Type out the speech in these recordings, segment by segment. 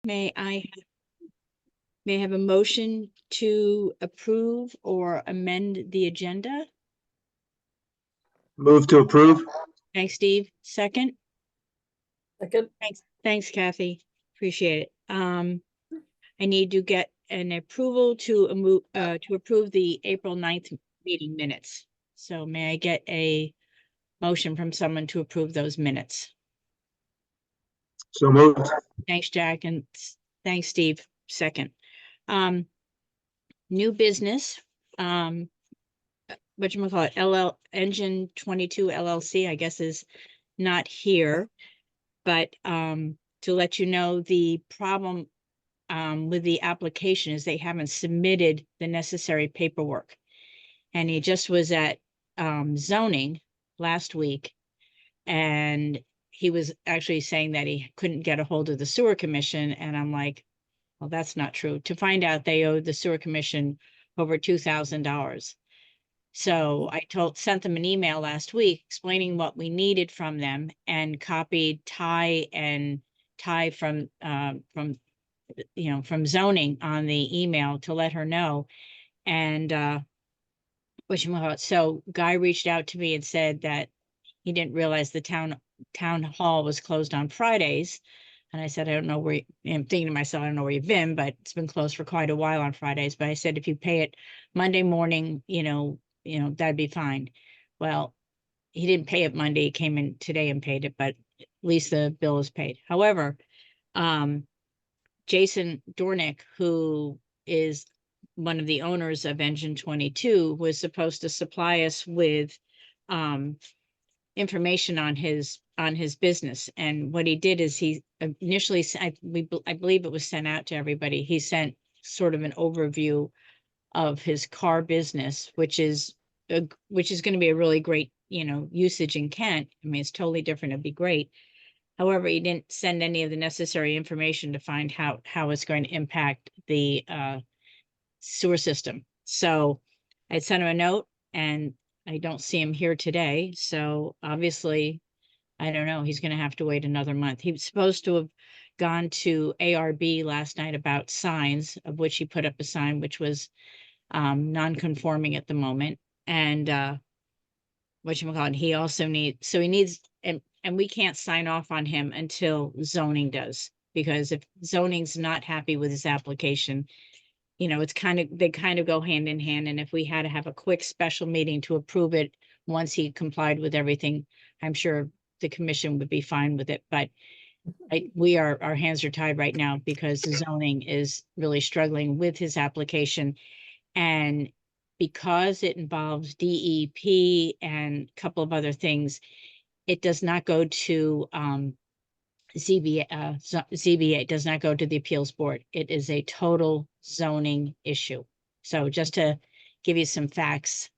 May I have a motion to approve or amend the agenda? Move to approve. Thanks, Steve. Second? Second. Thanks, Kathy. Appreciate it. I need to get an approval to approve the April 9th meeting minutes. So may I get a motion from someone to approve those minutes? So moved. Thanks, Jack, and thanks, Steve. Second. New business, whatchamacallit, Engine 22 LLC, I guess, is not here. But to let you know, the problem with the application is they haven't submitted the necessary paperwork. And he just was at zoning last week, and he was actually saying that he couldn't get a hold of the sewer commission. And I'm like, well, that's not true. To find out, they owed the sewer commission over $2,000. So I sent them an email last week explaining what we needed from them, and copied Ty from from zoning on the email to let her know. And so Guy reached out to me and said that he didn't realize the town hall was closed on Fridays. And I said, I don't know where I'm thinking to myself, I don't know where you've been, but it's been closed for quite a while on Fridays. But I said, if you pay it Monday morning, that'd be fine. Well, he didn't pay it Monday. He came in today and paid it, but at least the bill is paid. However, Jason Dornick, who is one of the owners of Engine 22, was supposed to supply us with information on his business. And what he did is he initially, I believe it was sent out to everybody. He sent sort of an overview of his car business, which is going to be a really great, usage in Kent. I mean, it's totally different. It'd be great. However, he didn't send any of the necessary information to find how it's going to impact the sewer system. So I sent him a note, and I don't see him here today. So obviously, I don't know. He's going to have to wait another month. He was supposed to have gone to ARB last night about signs, of which he put up a sign, which was non-conforming at the moment. And he also needs, and we can't sign off on him until zoning does, because if zoning's not happy with his application, they kind of go hand in hand. And if we had to have a quick special meeting to approve it once he complied with everything, I'm sure the commission would be fine with it. But our hands are tied right now because the zoning is really struggling with his application. And because it involves DEP and a couple of other things, it does not go to ZBA. ZBA does not go to the appeals board. It is a total zoning issue. So just to give you some facts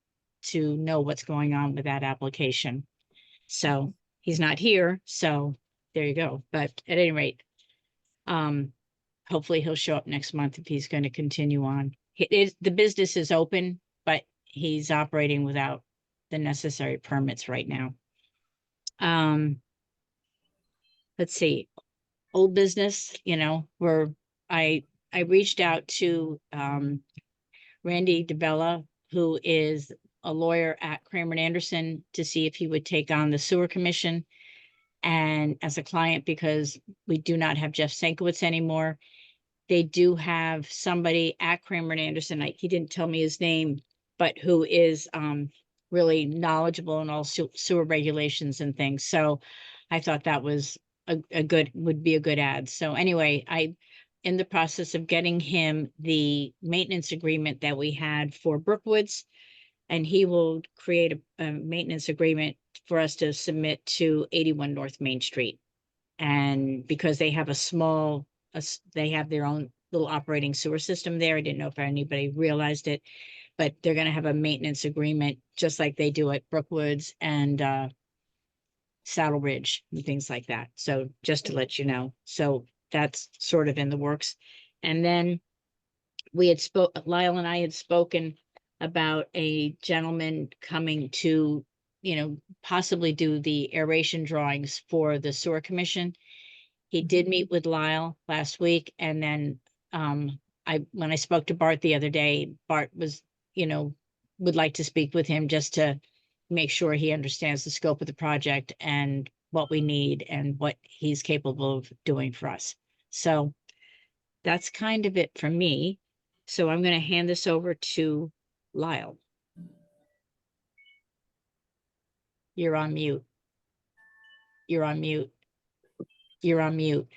to know what's going on with that application. So he's not here, so there you go. But at any rate, hopefully he'll show up next month if he's going to continue on. The business is open, but he's operating without the necessary permits right now. Let's see, old business, where I reached out to Randy DeBella, who is a lawyer at Kramer and Anderson, to see if he would take on the sewer commission and as a client, because we do not have Jeff Sankowitz anymore. They do have somebody at Kramer and Anderson. He didn't tell me his name, but who is really knowledgeable in all sewer regulations and things. So I thought that was would be a good ad. So anyway, I in the process of getting him the maintenance agreement that we had for Brookwoods, and he will create a maintenance agreement for us to submit to 81 North Main Street. And because they have they have their own little operating sewer system there. I didn't know if anybody realized it, but they're going to have a maintenance agreement just like they do at Brookwoods and Saddle Ridge and things like that. So just to let you know. So that's sort of in the works. And then Lyle and I had spoken about a gentleman coming to, possibly do the aeration drawings for the sewer commission. He did meet with Lyle last week, and then when I spoke to Bart the other day, Bart was, would like to speak with him just to make sure he understands the scope of the project and what we need and what he's capable of doing for us. So that's kind of it for me. So I'm going to hand this over to Lyle. You're on mute. You're on mute. You're on mute.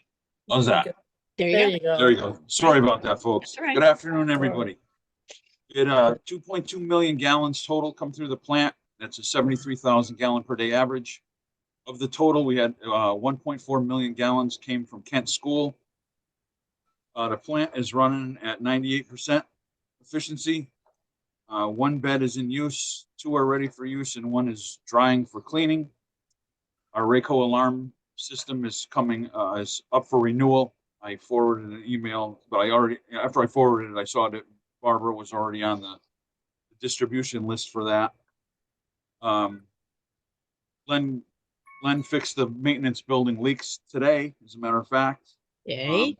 How's that? There There you you go. go. There you go. Sorry about that, folks. That's all right. Good afternoon, everybody. It 2.2 million gallons total come through the plant. That's a 73,000 gallon per day average. Of the total, we had 1.4 million gallons came from Kent School. The plant is running at 98% efficiency. One bed is in use, 2 are ready for use, and 1 is drying for cleaning. Our Rayco alarm system is is up for renewal. I forwarded an email, but after I forwarded it, I saw that Barbara was already on the distribution list for that. Glenn fixed the maintenance building leaks today, as a matter of fact. Yay.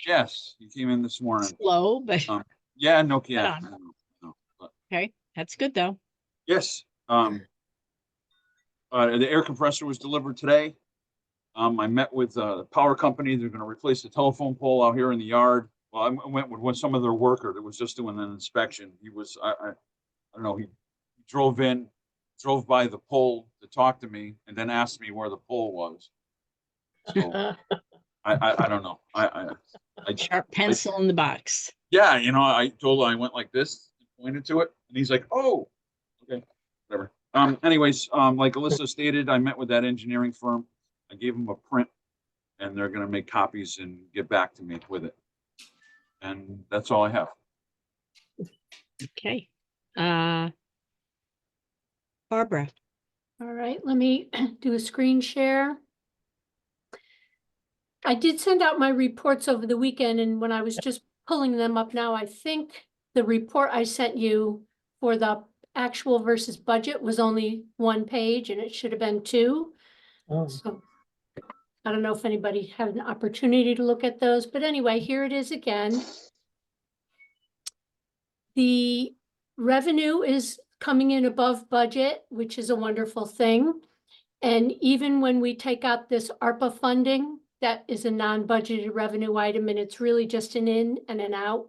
Yes, he came in this morning. Slow, but Yeah, no, yeah. Right on. Okay. That's good though. Yes. The air compressor was delivered today. I met with the power company. They're going to replace the telephone pole out here in the yard. Well, I went with some of their worker that was just doing an inspection. He was, I don't know, he drove by the pole to talk to me and then asked me where the pole was. So I don't know. I Sharp pencil in the box. yeah, I told him I went like this, pointed to it, and he's like, "Oh, okay, whatever." Anyways, like Alyssa stated, I met with that engineering firm. I gave them a print, and they're going to make copies and get back to me with it. And that's all I have. Okay. Barbara. All right, let me do a screen share. I did send out my reports over the weekend, and when I was just pulling them up now, I think the report I sent you for the actual versus budget was only 1 page, and it should have been 2. Oh, So I don't know if anybody had an opportunity to look at those, but anyway, here it is again. The revenue is coming in above budget, which is a wonderful thing. And even when we take out this ARPA funding, that is a non-budgeted revenue item, and it's really just an in and an out.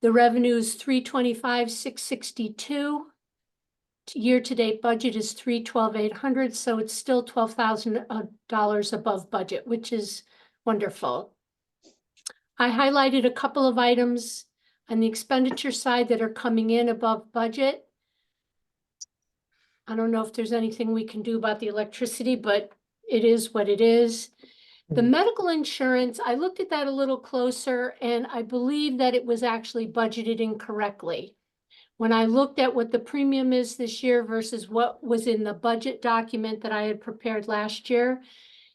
The revenue is 325,662. Year-to-date budget is 312,800, so it's still $12,000 above budget, which is wonderful. I highlighted a couple of items on the expenditure side that are coming in above budget. I don't know if there's anything we can do about the electricity, but it is what it is. The medical insurance, I looked at that a little closer, and I believe that it was actually budgeted incorrectly. When I looked at what the premium is this year versus what was in the budget document that I had prepared last year,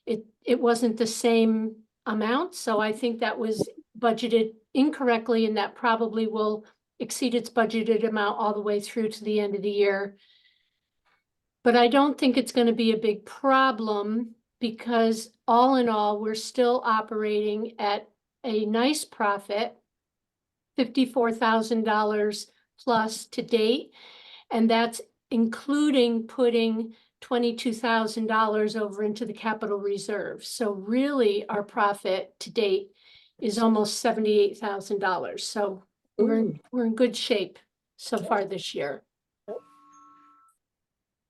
it wasn't the same amount. So I think that was budgeted incorrectly, and that probably will exceed its budgeted amount all the way through to the end of the year. But I don't think it's going to be a big problem, because all in all, we're still operating at a nice profit, $54,000 plus to date. And that's including putting $22,000 over into the capital reserve. So really our profit to date is almost $78,000. So we're in good shape so far this year.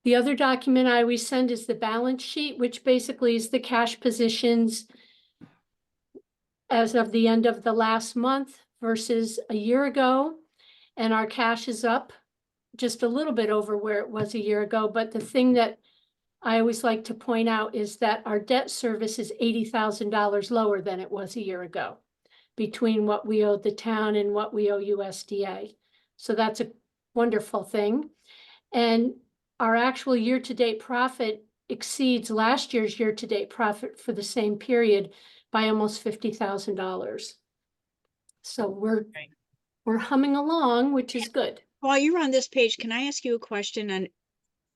The other document I always send is the balance sheet, which basically is the cash positions as of the end of the last month versus a year ago. And our cash is up just a little bit over where it was a year ago. But the thing that I always like to point out is that our debt service is $80,000 lower than it was a year ago, between what we owed the town and what we owe USDA. So that's a wonderful thing. And our actual year-to-date profit exceeds last year's year-to-date profit for the same period by almost $50,000. So we're humming along, which is good. While you're on this page, can I ask you a question? And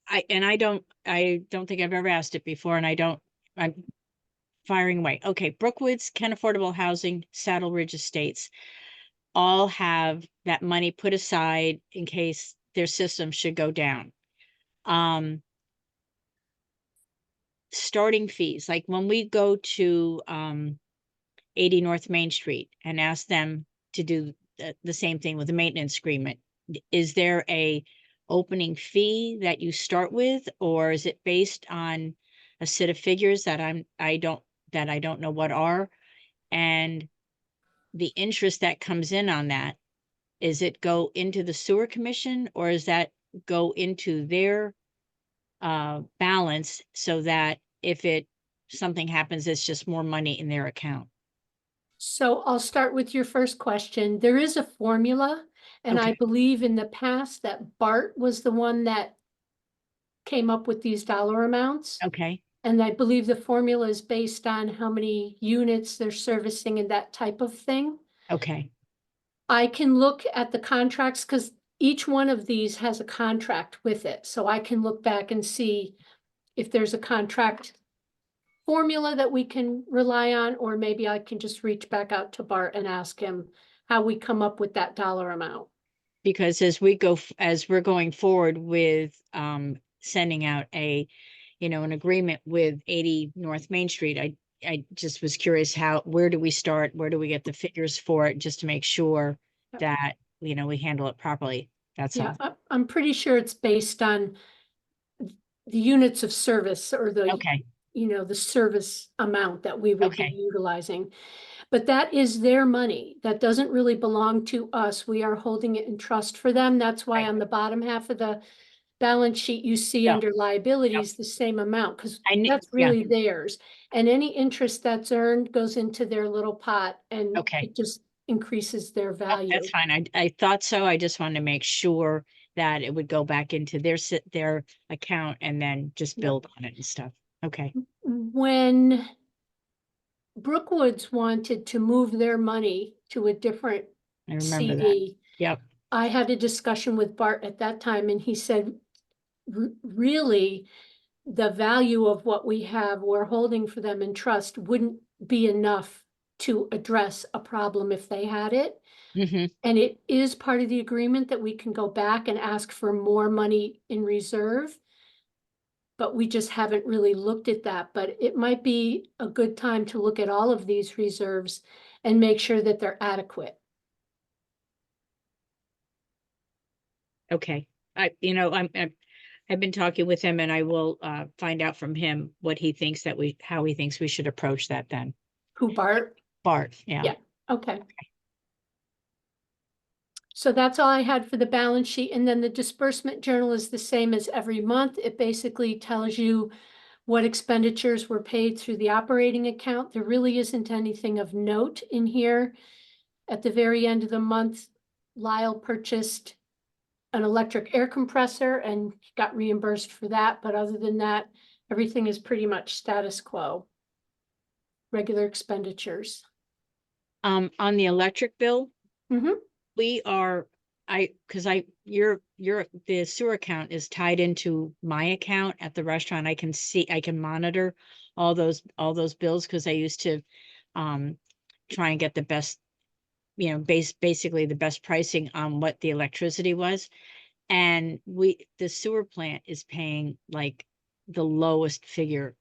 I don't think I've ever asked it before, and I'm firing away. Okay, Brookwoods, Kent Affordable Housing, Saddle Ridge Estates all have that money put aside in case their system should go down. Starting fees, like when we go to 80 North Main Street and ask them to do the same thing with the maintenance agreement, is there a opening fee that you start with, or is it based on a set of figures that I don't know what are? And the interest that comes in on that, is it go into the sewer commission, or is that go into their balance so that if something happens, it's just more money in their account? So I'll start with your first question. There is a formula, and I Okay. believe in the past that Bart was the one that came up with these dollar amounts. Okay, And I believe the formula is based on how many units they're servicing and that type of thing. okay, I can look at the contracts because each one of these has a contract with it. So I can look back and see if there's a contract formula that we can rely on, or maybe I can just reach back out to Bart and ask him how we come up with that dollar amount. because as we're going forward with sending out an agreement with 80 North Main Street, I just was curious where do we start? Where do we get the figures for it, just to make sure Yep. that, we handle it properly? That's Yeah, all. I'm pretty sure it's based on the units of service or Okay, the service amount that we would be okay, utilizing. But that is their money. That doesn't really belong to us. We are holding it in trust for them. That's why Right. on the bottom half of the balance sheet, you see Yep. under liabilities, the same amount, because yeah, that's really theirs. And any interest that's earned goes into their little pot and okay. it just increases their Oh, value. that's fine. I thought so. I just wanted to make sure that it would go back into their account and then just Yep. build on it and stuff. Okay, When Brookwoods wanted to move their money to a different I remember that. CD, Yep, I had a discussion with Bart at that time, and he said, really, the value of what we're holding for them in trust wouldn't be enough to address a problem if they had it. hmm And it is part of the agreement that we can go back and ask for more money in reserve. But we just haven't really looked at that. But it might be a good time to look at all of these reserves and make sure that they're adequate. Okay. I've been talking with him, and I will find out from him what he thinks how he thinks we should approach that then. Who, Bart? Bart, yeah. Yeah. Okay. So that's all I had for the balance sheet. And then the disbursement journal is the same as every month. It basically tells you what expenditures were paid through the operating account. There really isn't anything of note in here. At the very end of the month, Lyle purchased an electric air compressor and got reimbursed for that. But other than that, everything is pretty much status quo. Regular expenditures. On the electric bill, Mhm. we are, the sewer account is tied into my account at the restaurant. I can monitor all those bills, because I used to try and get the best, basically the best pricing on what the electricity was. And the sewer plant is paying like the lowest figure,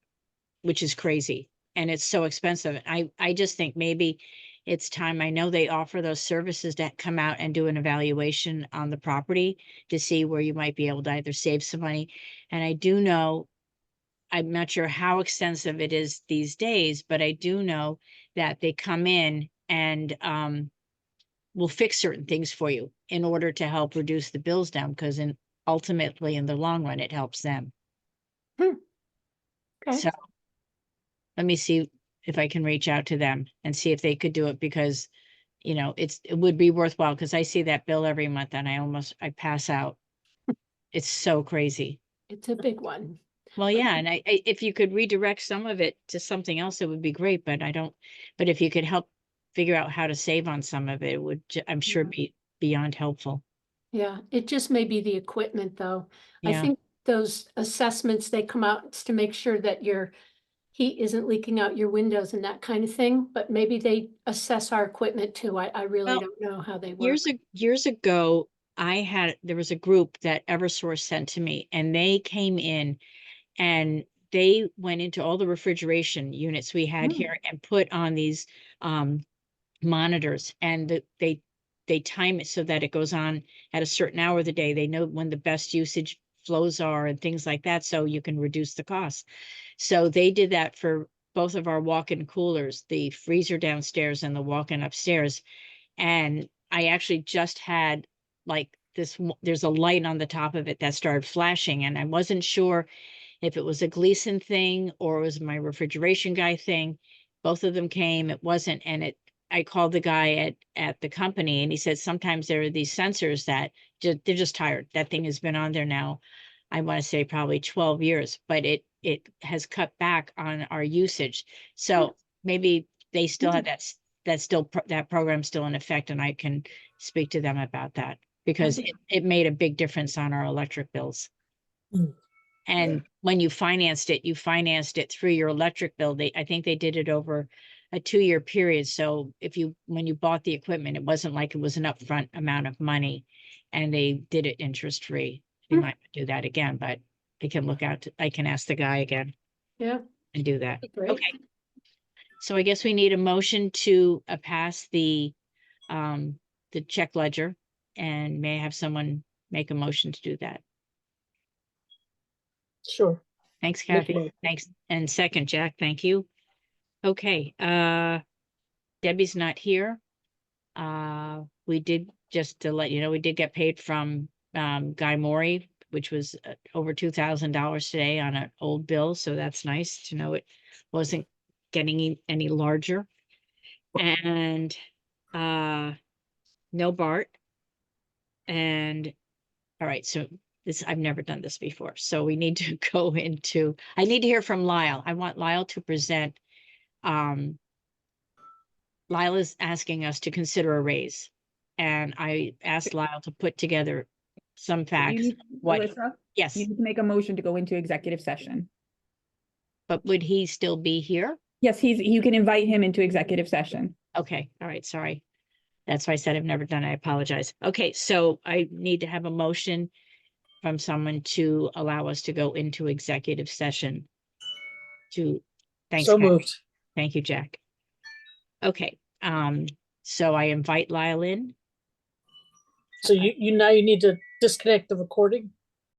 which is crazy. And it's so expensive. I just think maybe it's time. I know they offer those services to come out and do an evaluation on the property to see where you might be able to either save some money. And I do know, I'm not sure how extensive it is these days, but I do know that they come in and will fix certain things for you in order to help reduce the bills down, because ultimately in the long run, it helps them. Okay. So let me see if I can reach out to them and see if they could do it, because, it would be worthwhile, because I see that bill every month and I pass out. It's so crazy. It's a big one. Well, yeah, and if you could redirect some of it to something else, it would be great, but if you could help figure out how to save on some of it, it would, I'm sure, be beyond helpful. Yeah, it just may be the equipment, though. I Yeah, think those assessments, they come out to make sure that your heat isn't leaking out your windows and that kind of thing, but maybe they assess our equipment too. I really Well, don't know how they work. Years ago, there was a group that Eversource sent to me, and they came in and they went into all the refrigeration units we had Mm. here and put on these monitors, and they time it so that it goes on at a certain hour of the day. They know when the best usage flows are and things like that, so you can reduce the cost. So they did that for both of our walk-in coolers, the freezer downstairs and the walk-in upstairs. And I actually just had like this, there's a light on the top of it that started flashing, and I wasn't sure if it was a Gleason thing or it was my refrigeration guy thing. Both of them came, it wasn't, and I called the guy at the company, and he said sometimes there are these sensors that they're just tired. That thing has been on there now, I want to say probably 12 years, but it has cut back on our usage. So maybe they still have that program still in effect, and I can speak to them about that, because it made a big difference on our electric bills. Mm. And when you financed it through your electric bill. I think they did it over a 2-year period. So when you bought the equipment, it wasn't like it was an upfront amount of money, and they did it interest free. They might do that again, but they can I can ask the guy again Yeah, and do that. great. Okay. So I guess we need a motion to pass the check ledger, and may I have someone make a motion to do that? Sure. Thanks, Make a Kathy. motion. Thanks. And second, Jack, thank you. Okay, Debbie's not here. We did, just to let you know, we did get paid from Guy Maury, which was over $2,000 today on an old bill, so that's nice to know it wasn't getting any larger. And no Bart. And all right, so I've never done this before, so we need to go into, I need to hear from Lyle. I want Lyle to present. Lyle is asking us to consider a raise, and I asked Lyle to put together some facts. Alyssa, Yes, you need to make a motion to go into executive session. but would he still be here? Yes, you can invite him into executive session. Okay, all right, sorry. That's why I said I've never done it. I apologize. Okay, so I need to have a motion from someone to allow us to go into executive session thanks, So Kathy. moved. Thank you, Jack. Okay, so I invite Lyle in. So you now you need to disconnect the recording.